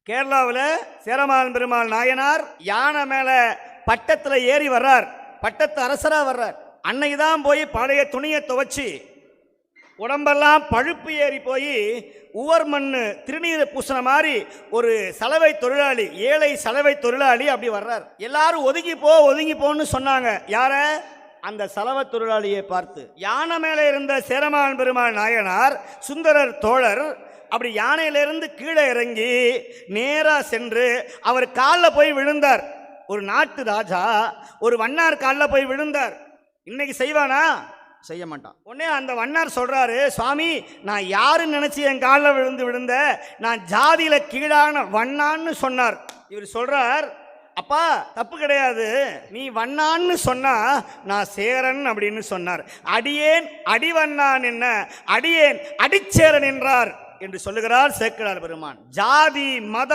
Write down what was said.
கேரளாவில் சேரமான் பெருமாள் நாயனார் யானை மேல பட்டத்தில் ஏறி வர்றார். பட்டத்து அரசராக வர்றார். அன்னைக்கு தான் போய் பழைய துணியை துவைச்சி உடம்பெல்லாம் பழுப்பு ஏறி போய் உவர் மண்ணு திருநீரை பூசின மாதிரி ஒரு சலவை தொழிலாளி, ஏழை சலவை தொழிலாளி அப்படி வர்றார். எல்லாரும் ஒதுங்கி போன்னு சொன்னாங்க. யார? அந்த சலவை தொழிலாளியை பார்த்து. யானை மேலே இருந்த சேரமான் பெருமாள் நாயனார் சுந்தரர் தோழர் அப்படி யானையிலிருந்து கீழே இறங்கி நேராக சென்று அவர் காலில் போய் விழுந்தார். ஒரு நாட்டு ராஜா ஒரு வண்ணார் காலில் போய் விழுந்தார். இன்னைக்கு செய்வானா? செய்ய மாட்டான். உடனே அந்த வண்ணார் சொல்றாரு, சுவாமி நான் யாருன்னு நினைச்சு என் காலில் விழுந்த, நான் ஜாதியில கீழான வண்ணான்னு சொன்னார். இவர் சொல்றார், அப்பா தப்பு கிடையாது, நீ வண்ணான்னு சொன்னா நான் சேரன் அப்படின்னு சொன்னார். அடியேன் அடிவண்ணான் என்ன, அடியேன் அடிச்சேரன் என்றார் என்று சொல்லுகிறார் சேக்கிழார் பெருமான். ஜாதி மத